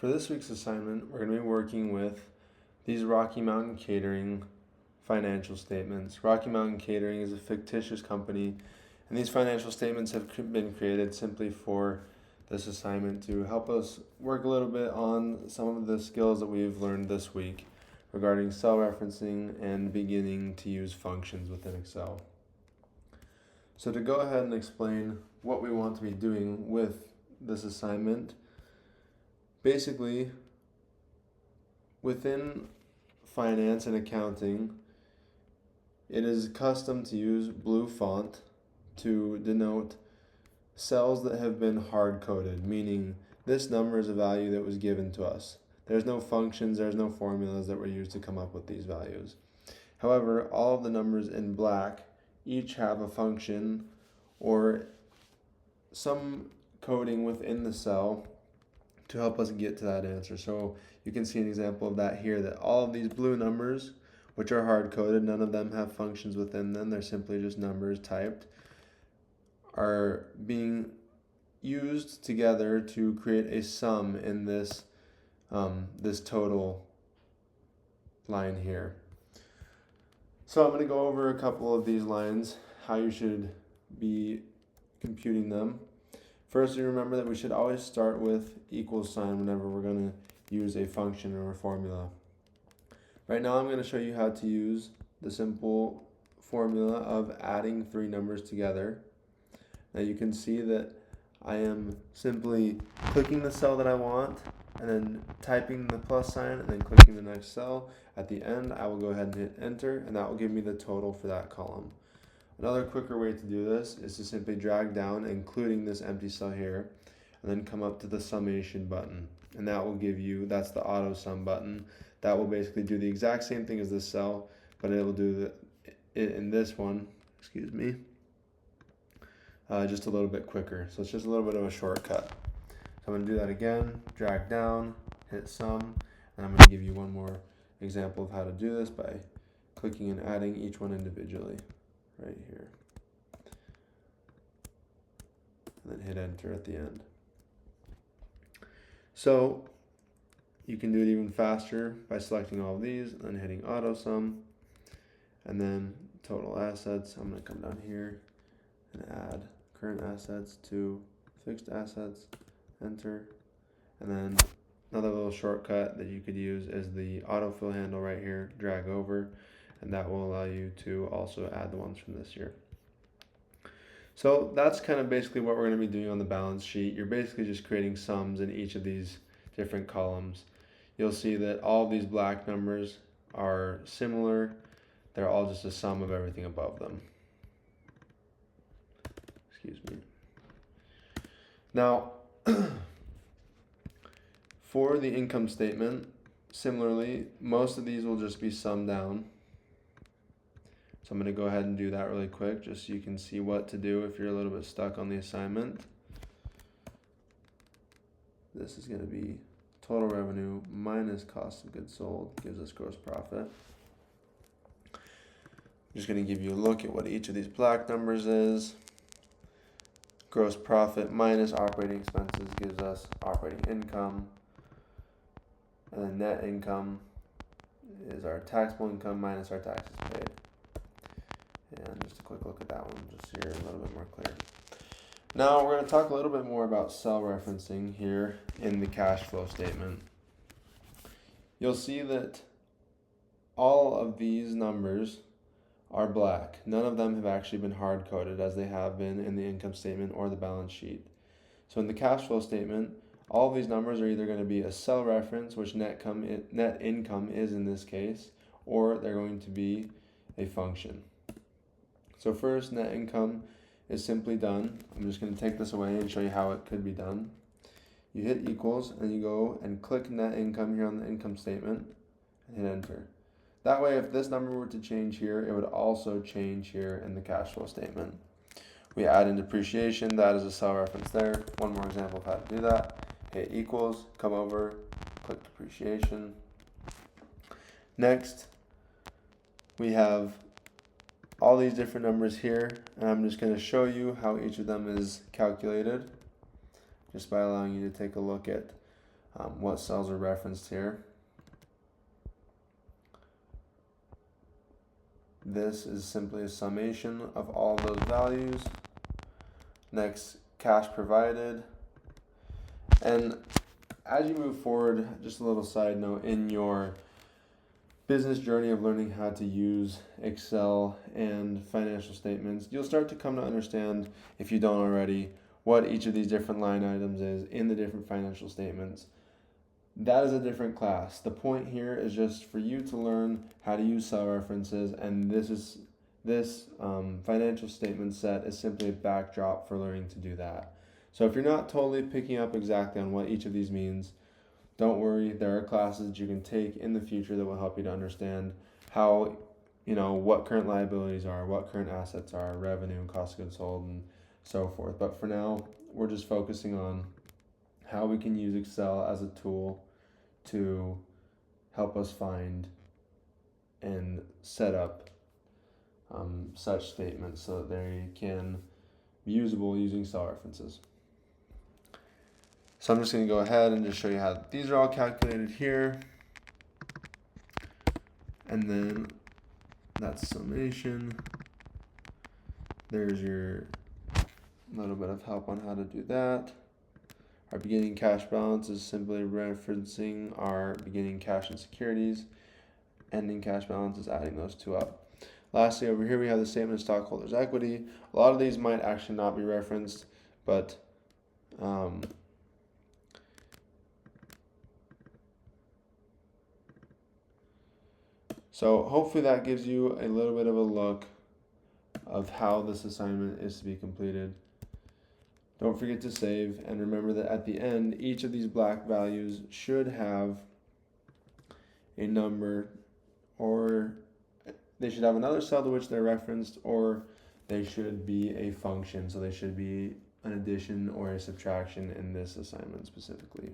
For this week's assignment, we're going to be working with these Rocky Mountain Catering financial statements. Rocky Mountain Catering is a fictitious company, and these financial statements have been created simply for this assignment to help us work a little bit on some of the skills that we've learned this week regarding cell referencing and beginning to use functions within Excel. So to go ahead and explain what we want to be doing with this assignment, basically, within finance and accounting, it is custom to use blue font to denote cells that have been hard-coded, meaning this number is a value that was given to us. There's no functions, there's no formulas that were used to come up with these values. However, all of the numbers in black each have a function or some coding within the cell to help us get to that answer. So you can see an example of that here, that all of these blue numbers, which are hard-coded, none of them have functions within them, they're simply just numbers typed, are being used together to create a sum in this this total line here. So I'm going to go over a couple of these lines, how you should be computing them. First, you remember that we should always start with equal sign whenever we're going to use a function or a formula. Right now I'm going to show you how to use the simple formula of adding three numbers together. Now you can see that I am simply clicking the cell that I want and then typing the plus sign and then clicking the next cell. At the end, I will go ahead and hit enter, and that will give me the total for that column. Another quicker way to do this is to simply drag down, including this empty cell here, and then come up to the summation button. And that will give you, that's the auto sum button. That will basically do the exact same thing as this cell, but it will do it in this one, excuse me, just a little bit quicker. So it's just a little bit of a shortcut. So I'm going to do that again, drag down, hit sum, and I'm going to give you one more example of how to do this by clicking and adding each one individually right here. And then hit enter at the end. So you can do it even faster by selecting all of these and then hitting auto sum, and then total assets. I'm going to come down here and add current assets to fixed assets, enter, and then another little shortcut that you could use is the autofill handle right here, drag over, and that will allow you to also add the ones from this year. So that's kind of basically what we're going to be doing on the balance sheet. You're basically just creating sums in each of these different columns. You'll see that all of these black numbers are similar. They're all just a sum of everything above them. Excuse me. Now, for the income statement, similarly, most of these will just be summed down. So I'm going to go ahead and do that really quick just so you can see what to do if you're a little bit stuck on the assignment. This is going to be total revenue minus cost of goods sold gives us gross profit. I'm just going to give you a look at what each of these black numbers is. Gross profit minus operating expenses gives us operating income. And then net income is our taxable income minus our taxes paid. And just a quick look at that one, just so you're a little bit more clear. Now we're going to talk a little bit more about cell referencing here in the cash flow statement. You'll see that all of these numbers are black. None of them have actually been hard-coded as they have been in the income statement or the balance sheet. So in the cash flow statement, all of these numbers are either going to be a cell reference, which net income is in this case, or they're going to be a function. So first, net income is simply done. I'm just going to take this away and show you how it could be done. You hit equals and you go and click net income here on the income statement and hit enter. That way, if this number were to change here, it would also change here in the cash flow statement. We add in depreciation, that is a cell reference there. One more example of how to do that. Hit equals, come over, click depreciation. Next, we have all these different numbers here, and I'm just going to show you how each of them is calculated just by allowing you to take a look at what cells are referenced here. This is simply a summation of all those values. Next, cash provided. And as you move forward, just a little side note, in your business journey of learning how to use Excel and financial statements, you'll start to come to understand, if you don't already, what each of these different line items is in the different financial statements. That is a different class. The point here is just for you to learn how to use cell references, and this financial statement set is simply a backdrop for learning to do that. So if you're not totally picking up exactly on what each of these means, don't worry. There are classes that you can take in the future that will help you to understand how, what current liabilities are, what current assets are, revenue, cost of goods sold, and so forth. But for now, we're just focusing on how we can use Excel as a tool to help us find and set up such statements so that they can be usable using cell references. So I'm just going to go ahead and just show you how these are all calculated here. And then that's summation. There's your little bit of help on how to do that. Our beginning cash balance is simply referencing our beginning cash and securities. Ending cash balance is adding those two up. Lastly, over here we have the statement of stockholders' equity. A lot of these might actually not be referenced, but so hopefully that gives you a little bit of a look of how this assignment is to be completed. Don't forget to save, and remember that at the end, each of these black values should have a number, or they should have another cell to which they're referenced, or they should be a function. So they should be an addition or a subtraction in this assignment specifically.